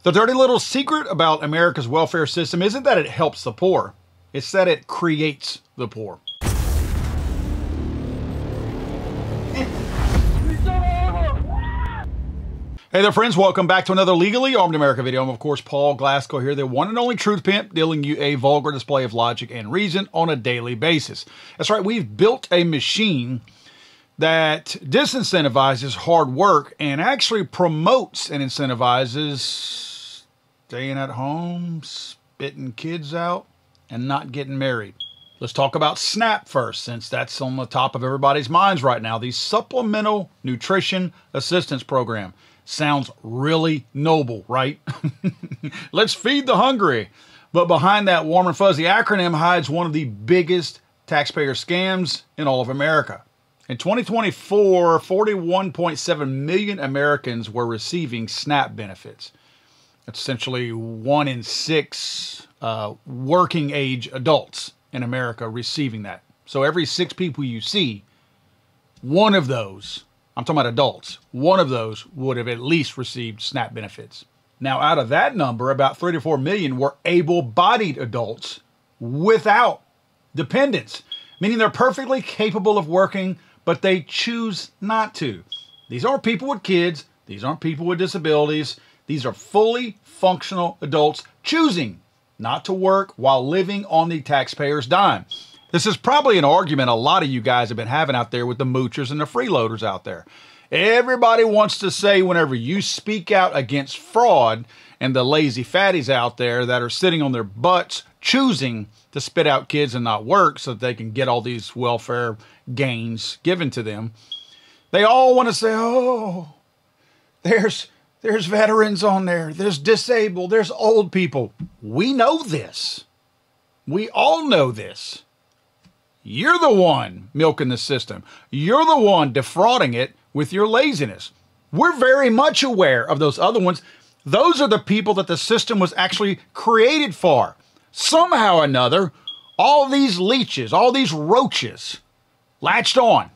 The dirty little secret about America's welfare system isn't that it helps the poor, it's that it creates the poor. Hey there friends, welcome back to another Legally Armed America video. I'm of course Paul Glasgow here, the one and only truth pimp, dealing you a vulgar display of logic and reason on a daily basis. That's right, we've built a machine that disincentivizes hard work and actually promotes and incentivizes staying at home, spitting kids out, and not getting married. Let's talk about SNAP first, since that's on the top of everybody's minds right now. The Supplemental Nutrition Assistance Program. Sounds really noble, right? Let's feed the hungry. But behind that warm and fuzzy acronym hides one of the biggest taxpayer scams in all of America. In 2024, 41.7 million Americans were receiving SNAP benefits. That's essentially 1 in 6 working age adults in America receiving that. So every 6 people you see, one of those, I'm talking about adults, one of those would have at least received SNAP benefits. Now, out of that number, about 3 to 4 million were able-bodied adults without dependents, meaning they're perfectly capable of working, but they choose not to. These aren't people with kids. These aren't people with disabilities. These are fully functional adults choosing not to work while living on the taxpayer's dime. This is probably an argument a lot of you guys have been having out there with the moochers and the freeloaders out there. Everybody wants to say whenever you speak out against fraud and the lazy fatties out there that are sitting on their butts choosing to spit out kids and not work so that they can get all these welfare gains given to them, they all want to say, oh, there's veterans on there, there's disabled, there's old people. We know this. We all know this. You're the one milking the system. You're the one defrauding it with your laziness. We're very much aware of those other ones. Those are the people that the system was actually created for. Somehow or another, all these leeches, all these roaches latched on.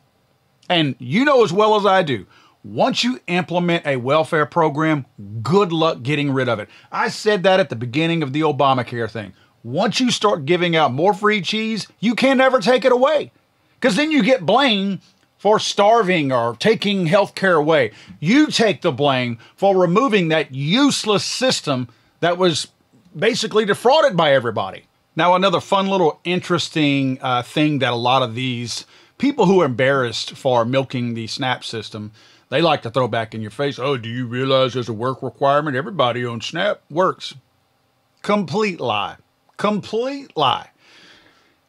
And you know as well as I do, once you implement a welfare program, good luck getting rid of it. I said that at the beginning of the Obamacare thing. Once you start giving out more free cheese, you can never take it away. Because then you get blamed for starving or taking health care away. You take the blame for removing that useless system that was basically defrauded by everybody. Now, another fun little interesting thing that a lot of these people who are embarrassed for milking the SNAP system, they like to throw back in your face, oh, do you realize there's a work requirement? Everybody on SNAP works. Complete lie. Complete lie.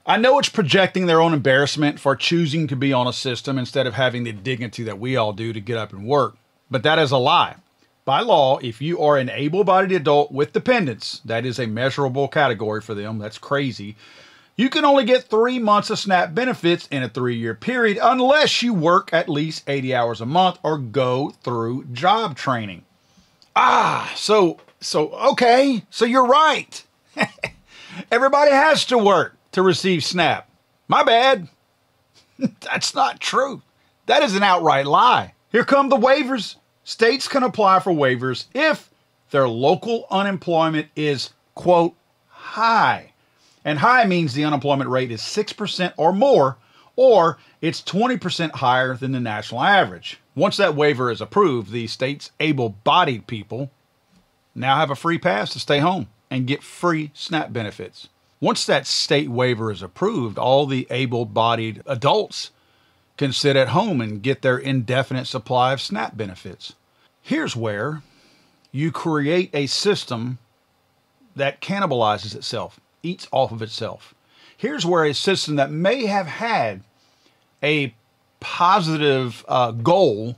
I know it's projecting their own embarrassment for choosing to be on a system instead of having the dignity that we all do to get up and work, but that is a lie. By law, if you are an able-bodied adult with dependents, that is a measurable category for them, that's crazy, you can only get 3 months of SNAP benefits in a 3-year period unless you work at least 80 hours a month or go through job training. Okay, so you're right. Everybody has to work to receive SNAP. My bad. That's not true. That is an outright lie. Here come the waivers. States can apply for waivers if their local unemployment is, quote, high. And high means the unemployment rate is 6% or more, or it's 20% higher than the national average. Once that waiver is approved, the state's able-bodied people now have a free pass to stay home and get free SNAP benefits. Once that state waiver is approved, all the able-bodied adults can sit at home and get their indefinite supply of SNAP benefits. Here's where you create a system that cannibalizes itself, eats off of itself. Here's where a system that may have had a positive goal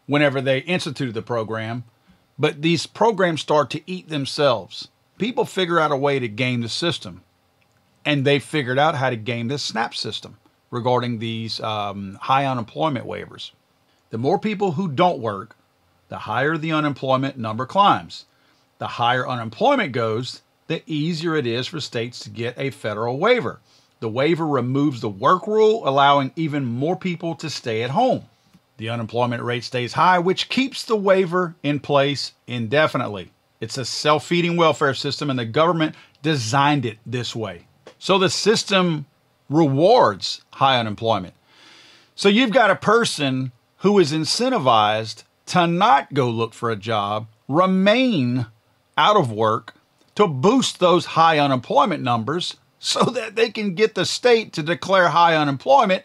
whenever they instituted the program, but these programs start to eat themselves. People figure out a way to game the system, and they figured out how to game this SNAP system regarding these high unemployment waivers. The more people who don't work, the higher the unemployment number climbs. The higher unemployment goes, the easier it is for states to get a federal waiver. The waiver removes the work rule, allowing even more people to stay at home. The unemployment rate stays high, which keeps the waiver in place indefinitely. It's a self-feeding welfare system, and the government designed it this way. So the system rewards high unemployment. So you've got a person who is incentivized to not go look for a job, remain out of work, to boost those high unemployment numbers so that they can get the state to declare high unemployment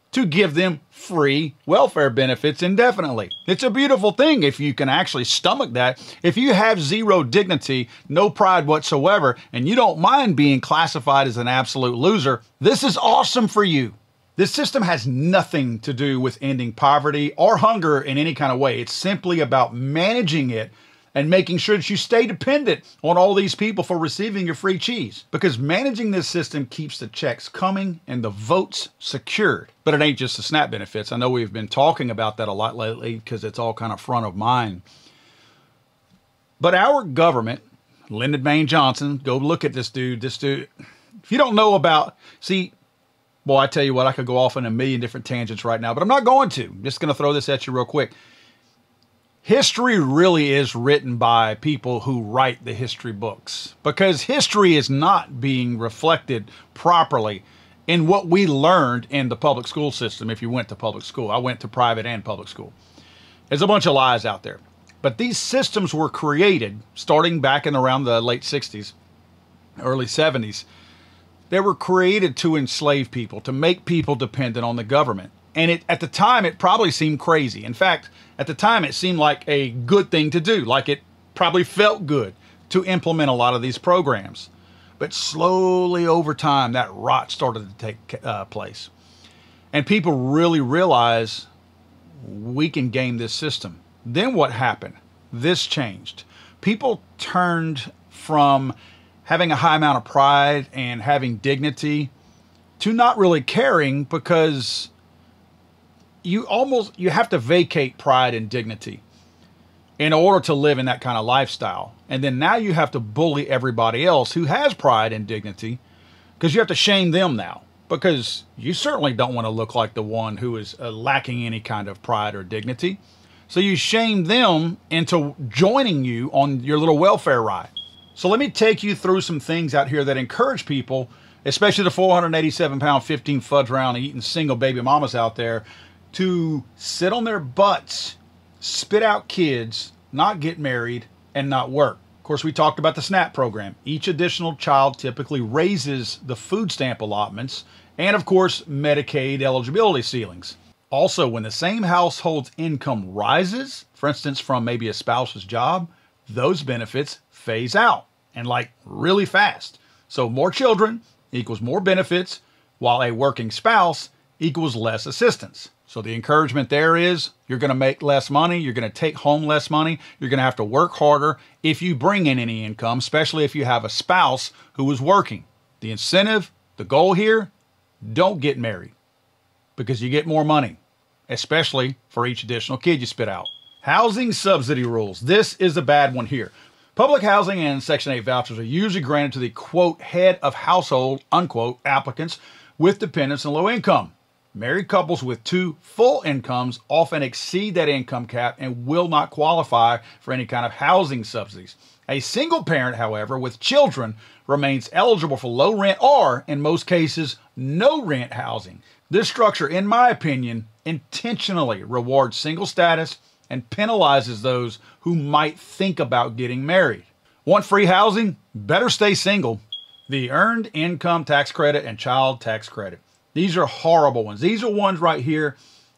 to give them free welfare benefits indefinitely. It's a beautiful thing if you can actually stomach that. If you have zero dignity, no pride whatsoever, and you don't mind being classified as an absolute loser, this is awesome for you. This system has nothing to do with ending poverty or hunger in any kind of way. It's simply about managing it and making sure that you stay dependent on all these people for receiving your free cheese. Because managing this system keeps the checks coming and the votes secured. But it ain't just the SNAP benefits. I know we've been talking about that a lot lately because it's all kind of front of mind. But our government, Lyndon Baines Johnson, go look at this dude. This dude, if you don't know about, see, boy, I tell you what, I could go off on a million different tangents right now, but I'm not going to. I'm just going to throw this at you real quick. History really is written by people who write the history books, because history is not being reflected properly in what we learned in the public school system. If you went to public school, I went to private and public school. There's a bunch of lies out there. But these systems were created starting back in around the late 60s, early 70s. They were created to enslave people, to make people dependent on the government. And at the time, it probably seemed crazy. In fact, at the time, it seemed like a good thing to do, like it probably felt good to implement a lot of these programs. But slowly over time, that rot started to take place. And people really realized we can game this system. Then what happened? This changed. People turned from having a high amount of pride and having dignity to not really caring, because you have to vacate pride and dignity in order to live in that kind of lifestyle. And then now you have to bully everybody else who has pride and dignity, because you have to shame them now, because you certainly don't want to look like the one who is lacking any kind of pride or dignity. So you shame them into joining you on your little welfare ride. So let me take you through some things out here that encourage people, especially the 487-pound, 15 fudge round eating single baby mamas out there, to sit on their butts, spit out kids, not get married, and not work. Of course, we talked about the SNAP program. Each additional child typically raises the food stamp allotments and, of course, Medicaid eligibility ceilings. Also, when the same household's income rises, for instance, from maybe a spouse's job, those benefits phase out, and like really fast. So more children equals more benefits, while a working spouse equals less assistance. So the encouragement there is you're going to make less money, you're going to take home less money, you're going to have to work harder if you bring in any income, especially if you have a spouse who is working. The incentive, the goal here, don't get married, because you get more money, especially for each additional kid you spit out. Housing subsidy rules. This is a bad one here. Public housing and Section 8 vouchers are usually granted to the, quote, head of household, unquote, applicants with dependents and low income. Married couples with two full incomes often exceed that income cap and will not qualify for any kind of housing subsidies. A single parent, however, with children remains eligible for low rent or, in most cases, no rent housing. This structure, in my opinion, intentionally rewards single status and penalizes those who might think about getting married. Want free housing? Better stay single. The Earned Income Tax Credit and Child Tax Credit. These are horrible ones. These are ones right here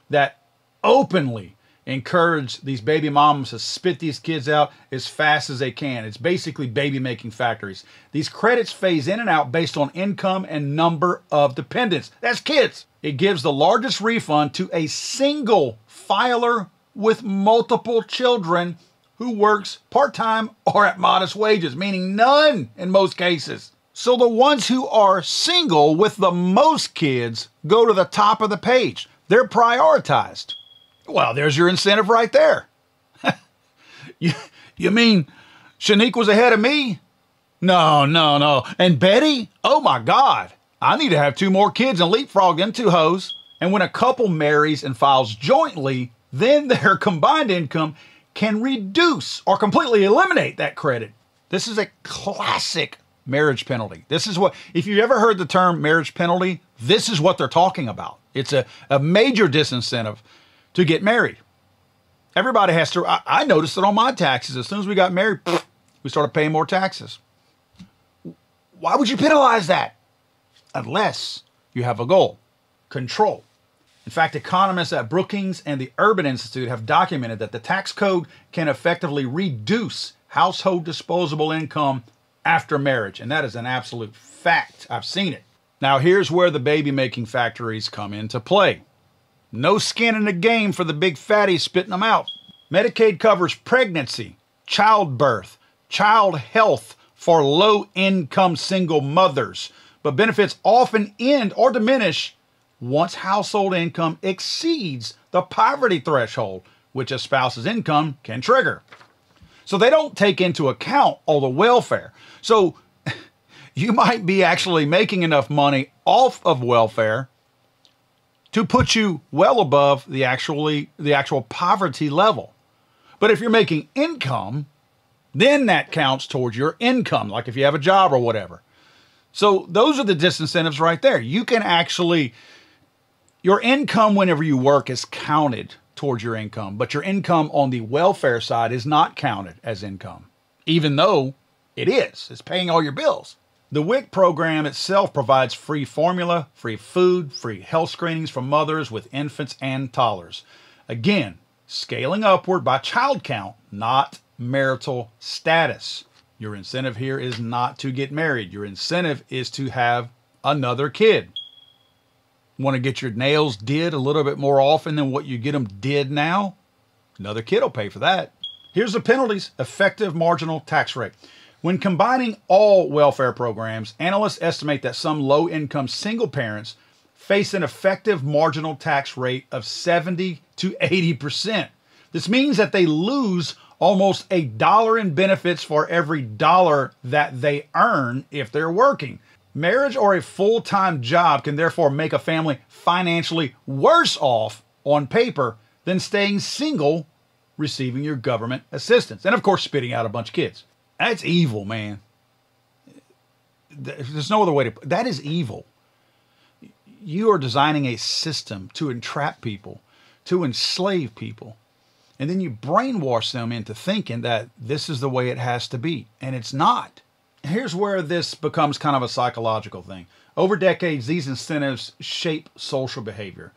that openly encourage these baby moms to spit these kids out as fast as they can. It's basically baby making factories. These credits phase in and out based on income and number of dependents. That's kids. It gives the largest refund to a single filer with multiple children who works part-time or at modest wages, meaning none in most cases. So the ones who are single with the most kids go to the top of the page. They're prioritized. Well, there's your incentive right there. You mean Shanique was ahead of me? No. And Betty? Oh my God. I need to have 2 more kids and leapfrog them 2 hoes. And when a couple marries and files jointly, then their combined income can reduce or completely eliminate that credit. This is a classic marriage penalty. This is what, if you ever heard the term marriage penalty, this is what they're talking about. It's a major disincentive to get married. Everybody has to, I noticed it on my taxes. As soon as we got married, we started paying more taxes. Why would you penalize that? Unless you have a goal, control. In fact, economists at Brookings and the Urban Institute have documented that the tax code can effectively reduce household disposable income after marriage. And that is an absolute fact. I've seen it. Now, here's where the baby-making factories come into play. No skin in the game for the big fatties spitting them out. Medicaid covers pregnancy, childbirth, child health for low-income single mothers, but benefits often end or diminish once household income exceeds the poverty threshold, which a spouse's income can trigger. So they don't take into account all the welfare. So you might be actually making enough money off of welfare to put you well above the actual poverty level. But if you're making income, then that counts towards your income, like if you have a job or whatever. So those are the disincentives right there. You can actually, your income whenever you work is counted towards your income, but your income on the welfare side is not counted as income, even though it is. It's paying all your bills. The WIC program itself provides free formula, free food, free health screenings for mothers with infants and toddlers. Again, scaling upward by child count, not marital status. Your incentive here is not to get married. Your incentive is to have another kid. Want to get your nails did a little bit more often than what you get them did now? Another kid will pay for that. Here's the penalties. Effective marginal tax rate. When combining all welfare programs, analysts estimate that some low-income single parents face an effective marginal tax rate of 70 to 80%. This means that they lose almost $1 in benefits for every dollar that they earn if they're working. Marriage or a full-time job can therefore make a family financially worse off on paper than staying single, receiving your government assistance. And of course, spitting out a bunch of kids. That's evil, man. There's no other way to put it. That is evil. You are designing a system to entrap people, to enslave people. And then you brainwash them into thinking that this is the way it has to be. And it's not. Here's where this becomes kind of a psychological thing. Over decades, these incentives shape social behavior.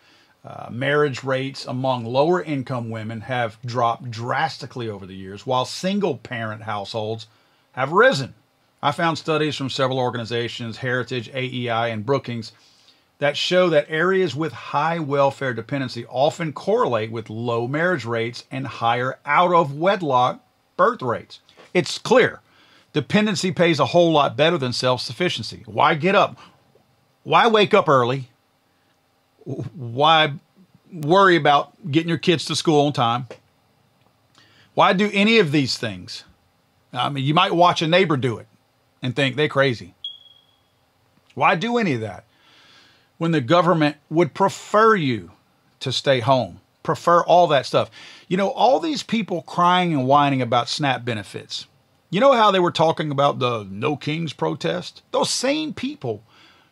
Marriage rates among lower income women have dropped drastically over the years, while single parent households have risen. I found studies from several organizations, Heritage, AEI, and Brookings, that show that areas with high welfare dependency often correlate with low marriage rates and higher out-of-wedlock birth rates. It's clear. Dependency pays a whole lot better than self-sufficiency. Why get up? Why wake up early? Why worry about getting your kids to school on time? Why do any of these things? I mean, you might watch a neighbor do it and think they're crazy. Why do any of that when the government would prefer you to stay home, prefer all that stuff? You know, all these people crying and whining about SNAP benefits. You know how they were talking about the No Kings protest? Those same people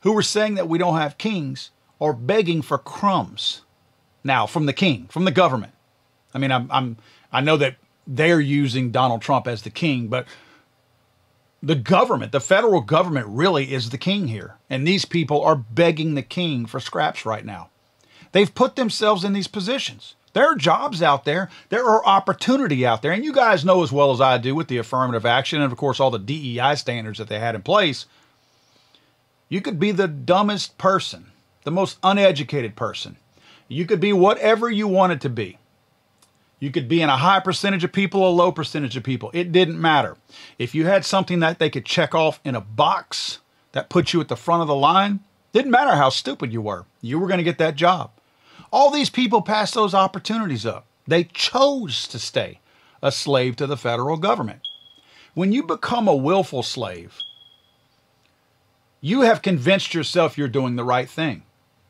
who were saying that we don't have kings are begging for crumbs now from the king, from the government. I mean, I know that they're using Donald Trump as the king, but the government, the federal government really is the king here. And these people are begging the king for scraps right now. They've put themselves in these positions. There are jobs out there. There are opportunity out there. And you guys know as well as I do with the affirmative action and, of course, all the DEI standards that they had in place. You could be the dumbest person, the most uneducated person. You could be whatever you wanted to be. You could be in a high percentage of people, a low percentage of people. It didn't matter. If you had something that they could check off in a box that put you at the front of the line, didn't matter how stupid you were going to get that job. All these people passed those opportunities up. They chose to stay a slave to the federal government. When you become a willful slave, you have convinced yourself you're doing the right thing.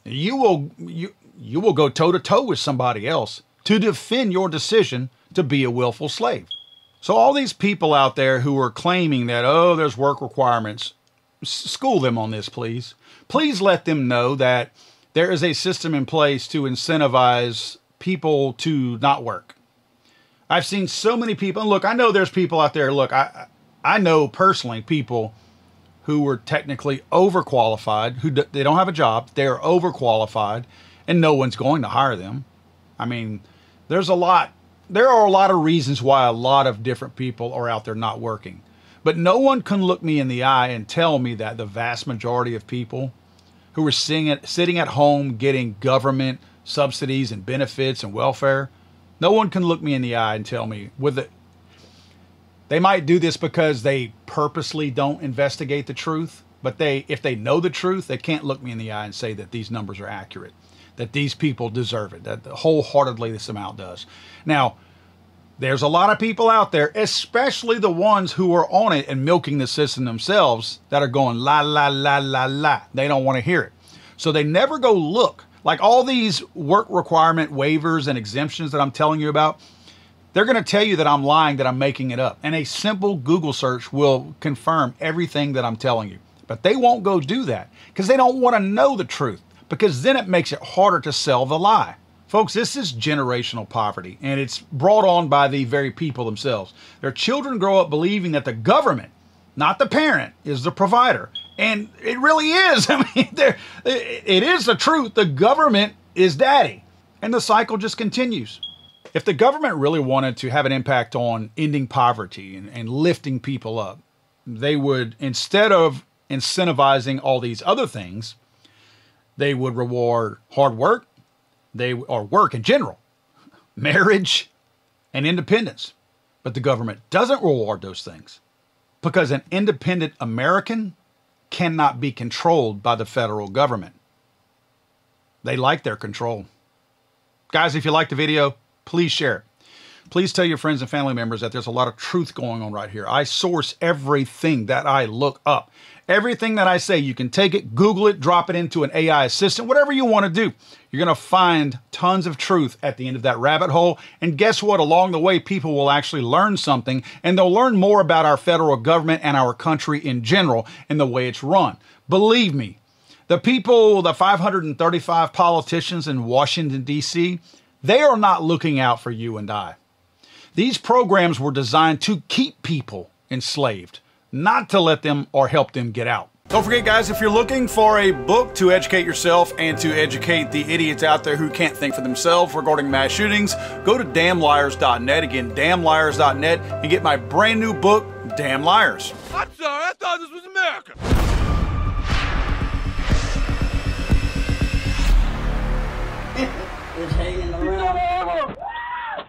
You will go toe-to-toe with somebody else to defend your decision to be a willful slave. So all these people out there who are claiming that, oh, there's work requirements, school them on this, please. Please let them know that there is a system in place to incentivize people to not work. I've seen so many people, and look, I know there's people out there, look, I know personally people who were technically overqualified, they don't have a job, they're overqualified, and no one's going to hire them. I mean, there are a lot of reasons why a lot of different people are out there not working. But no one can look me in the eye and tell me that the vast majority of people who are sitting at home getting government subsidies and benefits and welfare, no one can look me in the eye and tell me they might do this because they purposely don't investigate the truth, but if they know the truth, they can't look me in the eye and say that these numbers are accurate, that these people deserve it, that wholeheartedly this amount does. Now, there's a lot of people out there, especially the ones who are on it and milking the system themselves, that are going la, la, la, la, la. They don't want to hear it. So they never go look. Like all these work requirement waivers and exemptions that I'm telling you about, they're going to tell you that I'm lying, that I'm making it up. And a simple Google search will confirm everything that I'm telling you. But they won't go do that because they don't want to know the truth, because then it makes it harder to sell the lie. Folks, this is generational poverty, and it's brought on by the very people themselves. Their children grow up believing that the government, not the parent, is the provider. And it really is. I mean, it is the truth. The government is daddy. And the cycle just continues. If the government really wanted to have an impact on ending poverty and lifting people up, they would, instead of incentivizing all these other things, they would reward hard work, or work in general, marriage, and independence. But the government doesn't reward those things because an independent American cannot be controlled by the federal government. They like their control. Guys, if you liked the video, please share it. Please tell your friends and family members that there's a lot of truth going on right here. I source everything that I look up. Everything that I say, you can take it, Google it, drop it into an AI assistant, whatever you want to do. You're going to find tons of truth at the end of that rabbit hole. And guess what? Along the way, people will actually learn something, and they'll learn more about our federal government and our country in general and the way it's run. Believe me, the people, the 535 politicians in Washington, D.C., they are not looking out for you and I. These programs were designed to keep people enslaved, not to let them or help them get out. Don't forget, guys, if you're looking for a book to educate yourself and to educate the idiots out there who can't think for themselves regarding mass shootings, go to damnliars.net. Again, damnliars.net, and get my brand new book, Damn Liars. I'm sorry, I thought this was America. It's hanging around.